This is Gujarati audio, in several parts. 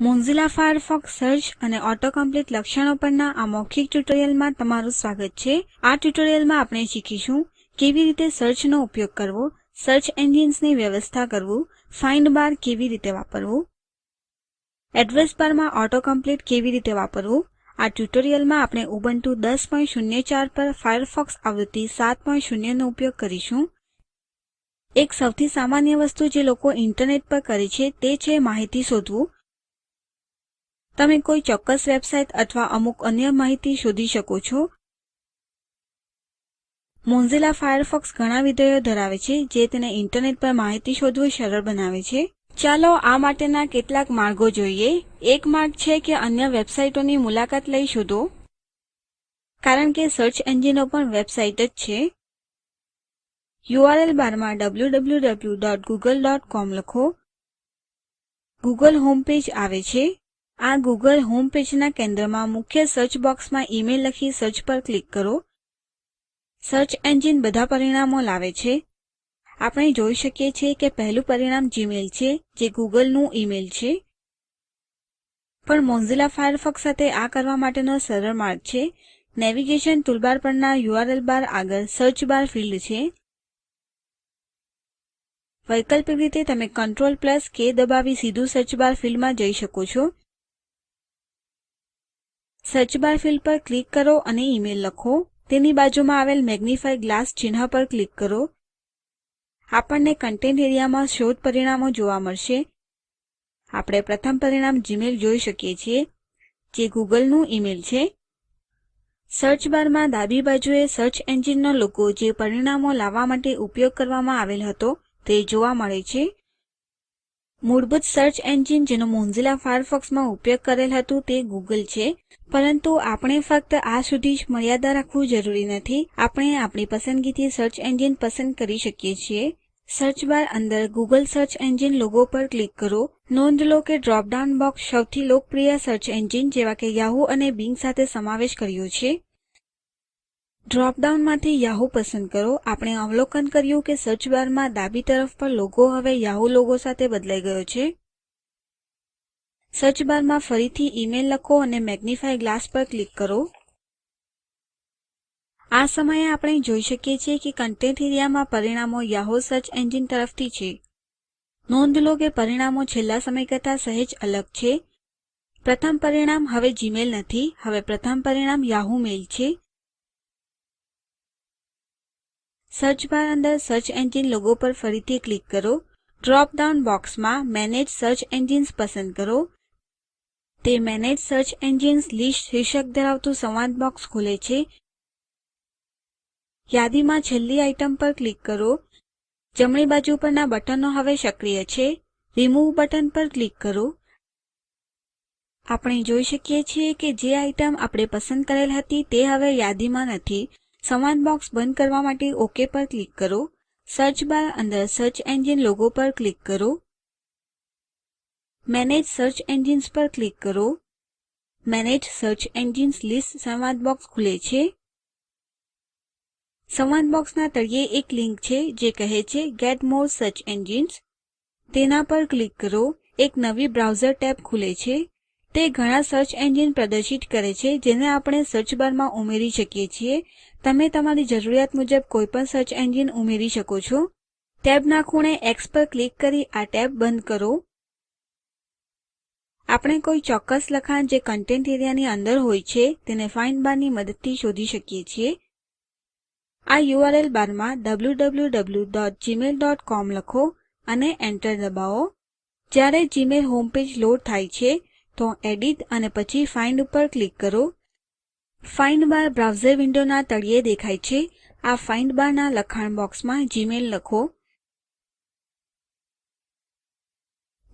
મોઝિલા ફાયરફોક્સ સર્ચ અને ઓટો કમ્પ્લીટ લક્ષણો પરના આ મૌખિક ટ્યુટોરિયલમાં તમારું સ્વાગત છે. આ ટ્યુટોરિયલમાં આપણે શીખીશું કેવી રીતે સર્ચનો ઉપયોગ કરવો, સર્ચ એન્જિન્સની વ્યવસ્થા કરવું, ફાઇન્ડ બાર કેવી રીતે વાપરવું, એડ્રેસ બારમાં ઓટો કમ્પ્લીટ કેવી રીતે વાપરવું. આ ટ્યુટોરિયલમાં આપણે ઉબુન્ટુ 10.04 પર ફાયરફોક્સ આવૃત્તિ 7.0 નો ઉપયોગ કરીશું. એક સૌથી સામાન્ય વસ્તુ જે લોકો ઇન્ટરનેટ પર કરે છે તે છે માહિતી શોધવું. તમે કોઈ ચોક્કસ વેબસાઇટ અથવા અમુક અન્ય માહિતી શોધી શકો છો. મોઝિલા ફાયરફોક્સ ઘણા વિધેયો ધરાવે છે જે તેને ઇન્ટરનેટ પર માહિતી શોધવું સરળ બનાવે છે. ચાલો આ માટેના કેટલાક માર્ગો જોઈએ. એક માર્ગ છે કે અન્ય વેબસાઇટોની મુલાકાત લઈ શોધો. કારણ કે સર્ચ એન્જિનો પણ વેબસાઇટ જ છે. યુઆરએલ બારમાં www.google.com લખો. ગૂગલ હોમ પેજ આવે છે. આ ગૂગલ હોમ પેજના કેન્દ્રમાં મુખ્ય સર્ચ બોક્સમાં ઈમેલ લખી સર્ચ પર ક્લિક કરો. સર્ચ એન્જિન બધા પરિણામો લાવે છે. આપણે જોઈ શકીએ છીએ કે પહેલું પરિણામ જીમેલ છે જે ગૂગલનું ઈમેલ છે. પણ મોઝિલા ફાયરફોક્સ સાથે આ કરવા માટેનો સરળ માર્ગ છે. નેવિગેશન ટૂલબાર પરના યુઆરએલ બાર આગળ સર્ચ બાર ફિલ્ડ છે. વૈકલ્પિક રીતે તમે Ctrl+K દબાવી સીધું સર્ચ બાર ફિલ્ડમાં જઈ શકો છો. સર્ચ બાર ફિલ્ડ પર ક્લિક કરો અને ઈમેલ લખો. તેની બાજુમાં આવેલ મેગ્નિફાય ગ્લાસ ચિહ્ન પર ક્લિક કરો. આપણને કન્ટેન્ટ એરિયામાં શોધ પરિણામો જોવા મળશે. આપણે પ્રથમ પરિણામ જીમેલ જોઈ શકીએ છીએ જે ગૂગલનું ઈમેલ છે. સર્ચ બારમાં ડાબી બાજુએ સર્ચ એન્જિનનો લોગો જે પરિણામો લાવવા માટે ઉપયોગ કરવામાં આવેલ હતો તે જોવા મળે છે. મૂળભૂત સર્ચ એન્જિન જેનો મોઝિલા ફાયરફોક્સમાં ઉપયોગ કરેલ હતું તે ગૂગલ છે. પરંતુ આપણે ફક્ત આ સુધી જ મર્યાદા રાખવું જરૂરી નથી. આપણે આપણી પસંદગીથી સર્ચ એન્જિન પસંદ કરી શકીએ છીએ. સર્ચ બાર અંદર ગૂગલ સર્ચ એન્જિન લોગો પર ક્લિક કરો. નોંધ લો કે ડ્રોપડાઉન બોક્સ સૌથી લોકપ્રિય સર્ચ એન્જિન જેવા કે યાહૂ અને બિંગ સાથે સમાવેશ કર્યો છે. ડ્રોપડાઉનમાંથી યાહૂ પસંદ કરો. આપણે અવલોકન કર્યું કે સર્ચ બારમાં ડાબી તરફ પર લોગો હવે યાહૂ લોગો સાથે બદલાઈ ગયો છે. સર્ચ બારમાં ફરીથી ઈમેલ લખો અને મેગ્નિફાય ગ્લાસ પર ક્લિક કરો. આ સમયે આપણે જોઈ શકીએ છીએ કે કન્ટેન્ટ એરિયામાં પરિણામો યાહૂ સર્ચ એન્જિન તરફથી છે. નોંધ લો કે પરિણામો છેલ્લા સમય કરતાં સહેજ અલગ છે. પ્રથમ પરિણામ હવે જીમેલ નથી. હવે પ્રથમ પરિણામ યાહૂ મેલ છે. સર્ચ બાર અંદર સર્ચ એન્જિન લોગો પર ફરીથી ક્લિક કરો. ડ્રોપ ડાઉન બોક્સમાં મેનેજ સર્ચ એન્જિન્સ પસંદ કરો. તે મેનેજ સર્ચ એન્જિન્સ લિસ્ટ શીર્ષક ધરાવતું સંવાદ બોક્સ ખોલે છે. યાદીમાં છેલ્લી આઇટમ પર ક્લિક કરો. જમણી બાજુ પરના બટનો હવે સક્રિય છે. રિમૂવ બટન પર ક્લિક કરો. આપણે જોઈ શકીએ છીએ કે જે આઇટમ આપણે પસંદ કરેલ હતી તે હવે યાદીમાં નથી. સંવાદ બોક્સ બંધ કરવા માટે OK પર ક્લિક કરો. સર્ચ બાર અંદર સર્ચ એન્જિન લોગો પર ક્લિક કરો. મેનેજ સર્ચ એન્જિન્સ પર ક્લિક કરો. મેનેજ સર્ચ એન્જિન્સ લિસ્ટ સંવાદ બોક્સ ખુલે છે. સંવાદ બોક્સના તળિયે એક લિંક છે જે કહે છે ગેટ મોર સર્ચ એન્જિન્સ. તેના પર ક્લિક કરો. એક નવી બ્રાઉઝર ટેબ ખુલે છે. તે ઘણા સર્ચ એન્જિન પ્રદર્શિત કરે છે જેને આપણે સર્ચ બારમાં ઉમેરી શકીએ છીએ. તમે તમારી જરૂરિયાત મુજબ કોઈપણ સર્ચ એન્જિન ઉમેરી શકો છો. ટેબના ખૂણે X પર ક્લિક કરી આ ટેબ બંધ કરો. આપણે કોઈ ચોક્કસ લખાણ જે કન્ટેન્ટ એરિયાની અંદર હોય છે તેને ફાઇન્ડ બારની મદદથી શોધી શકીએ છીએ. આ યુઆરએલ બારમાં www.gmail.com લખો અને એન્ટર દબાવો. જ્યારે જીમેલ હોમ પેજ લોડ થાય છે તો એડિટ અને પછી ફાઇન્ડ ઉપર ક્લિક કરો. ફાઇન્ડ બાર બ્રાઉઝર વિન્ડોના તળિયે દેખાય છે. આ ફાઇન્ડ બારના લખાણ બોક્સમાં જીમેલ લખો.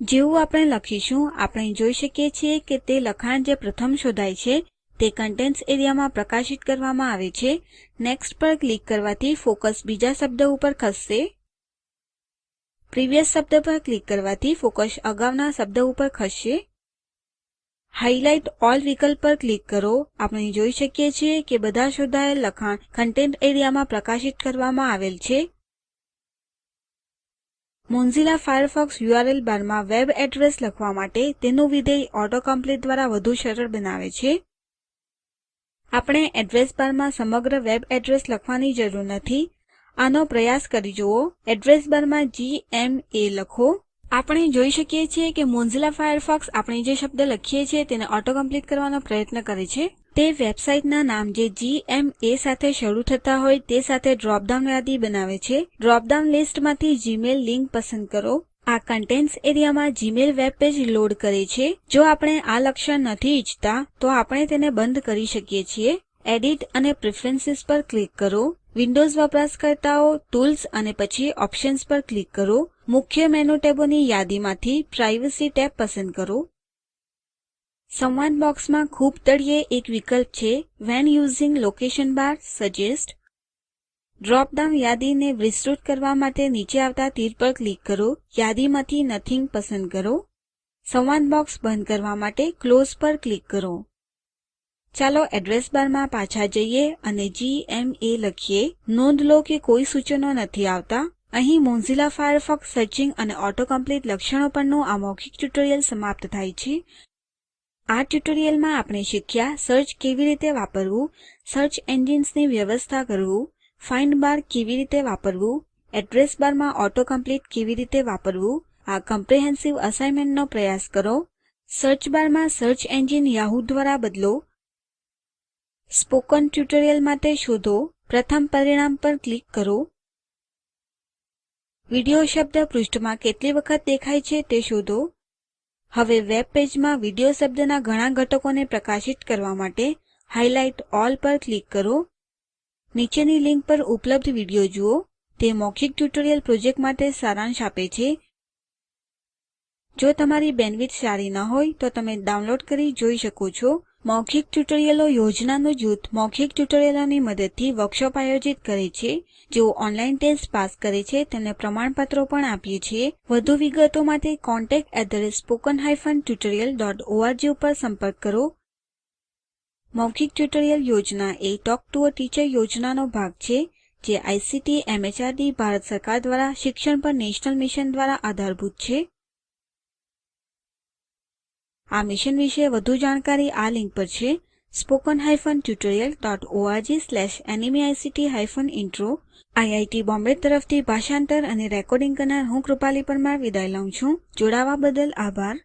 જેવું આપણે લખીશું આપણે જોઈ શકીએ છીએ કે તે લખાણ જે પ્રથમ શોધાય છે તે કન્ટેન્ટ્સ એરિયામાં પ્રકાશિત કરવામાં આવે છે. નેક્સ્ટ પર ક્લિક કરવાથી ફોકસ બીજા શબ્દ ઉપર ખસશે. પ્રિવિયસ શબ્દ પર ક્લિક કરવાથી ફોકસ અગાઉના શબ્દ ઉપર ખસશે. હાઇલાઇટ ઓલ વિકલ્પ પર ક્લિક કરો. આપણે જોઈ શકીએ છીએ કે બધા શોધાયેલ લખાણ કન્ટેન્ટ એરિયામાં પ્રકાશિત કરવામાં આવેલ છે. મોઝિલા ફાયરફોક્સ યુઆરએલ બારમાં વેબ એડ્રેસ લખવા માટે તેનું વિધેય ઓટો કમ્પ્લીટ દ્વારા વધુ સરળ બનાવે છે. આપણે એડ્રેસ બારમાં સમગ્ર વેબ એડ્રેસ લખવાની જરૂર નથી. આનો પ્રયાસ કરી જુઓ. એડ્રેસ બારમાં જીએમએ લખો. આપણે જોઈ શકીએ છીએ કે મોઝિલા ફાયરફોક્સ આપણે જે શબ્દ લખીએ છીએ તેને ઓટો કમ્પ્લીટ કરવાનો પ્રયત્ન કરે છે. તે વેબસાઇટના નામ જે જીએમએ સાથે શરૂ થતા હોય તે સાથે ડ્રોપડાઉન યાદી બનાવે છે. ડ્રોપડાઉન લિસ્ટમાંથી જીમેલ લિંક પસંદ કરો. આ કન્ટેન્ટ્સ એરિયામાં જીમેલ વેબ પેજ લોડ કરે છે. જો આપણે આ લક્ષણ નથી ઈચ્છતા તો આપણે તેને બંધ કરી શકીએ છીએ. એડિટ અને પ્રેફરન્સીસ પર ક્લિક કરો. વિન્ડોઝ વપરાશકર્તાઓ ટૂલ્સ અને પછી ઓપ્શન્સ પર ક્લિક કરો. મુખ્ય મેનુ ટેબોની યાદીમાંથી પ્રાઇવસી ટેબ પસંદ કરો. સંવાદ બોક્સમાં ખૂબ તળિયે એક વિકલ્પ છે when using location bar suggest. Drop down યાદીને વિસ્તૃત કરવા માટે નીચે આવતા તીર પર ક્લિક કરો. યાદીમાંથી નથિંગ પસંદ કરો. સંવાદ બોક્સ બંધ કરવા માટે ક્લોઝ પર ક્લિક કરો. ચાલો એડ્રેસ બારમાં પાછા જઈએ અને જીએમએ લખીએ. નોંધ લો કે કોઈ સૂચનો નથી આવતા. અહીં મોઝિલા ફાયરફોક્સ સર્ચિંગ અને ઓટો કમ્પ્લીટ લક્ષણો પરનું આ મૌખિક ટ્યુટોરીયલ સમાપ્ત થાય છે. આ ટ્યુટોરીયલમાં આપણે શીખ્યા સર્ચ કેવી રીતે વાપરવું, સર્ચ એન્જિન્સની વ્યવસ્થા કરવું, ફાઇન્ડ બાર કેવી રીતે વાપરવું, એડ્રેસ બારમાં ઓટો કમ્પ્લીટ કેવી રીતે વાપરવું. આ કમ્પ્રેહેન્સિવ અસાઇનમેન્ટનો પ્રયાસ કરો. સર્ચ બારમાં સર્ચ એન્જિન યાહૂ દ્વારા બદલો. સ્પોકન ટ્યુટોરિયલ માટે શોધો. પ્રથમ પરિણામ પર ક્લિક કરો. વિડિયો શબ્દ પૃષ્ઠમાં કેટલી વખત દેખાય છે તે શોધો. હવે વેબ પેજમાં વિડિયો શબ્દના ઘણા ઘટકોને પ્રકાશિત કરવા માટે હાઇલાઇટ ઓલ પર ક્લિક કરો. નીચેની લિંક પર ઉપલબ્ધ વિડિયો જુઓ. તે મૌખિક ટ્યુટોરિયલ પ્રોજેક્ટ માટે સારાંશ આપે છે. જો તમારી બેન્ડવિડ્થ સારી ન હોય તો તમે ડાઉનલોડ કરી જોઈ શકો છો. મૌખિક ટ્યુટોરિયલો યોજનાનું જૂથ મૌખિક ટ્યુટોરિયલોની મદદથી વર્કશોપ આયોજિત કરે છે. જેઓ ઓનલાઈન ટેસ્ટ પાસ કરે છે તેમને પ્રમાણપત્રો પણ આપીએ છીએ. વધુ વિગતો માટે contact@spoken-tutorial.org ઉપર સંપર્ક કરો. મૌખિક ટ્યુટોરિયલ યોજના એ ટોક ટુ અ ટીચર યોજનાનો ભાગ છે જે આઇસીટી એમએચઆરડી ભારત સરકાર દ્વારા શિક્ષણ પર નેશનલ મિશન દ્વારા આધારભૂત છે. આ મિશન વિશે વધુ જાણકારી આ લિંક પર છે spoken-tutorial.org/nmeict-intro. આઈઆઈટી બોમ્બે તરફથી ભાષાંતર અને રેકોર્ડિંગ કરનાર હું કૃપાલી પરમાર વિદાય લઉં છું. જોડાવા બદલ આભાર.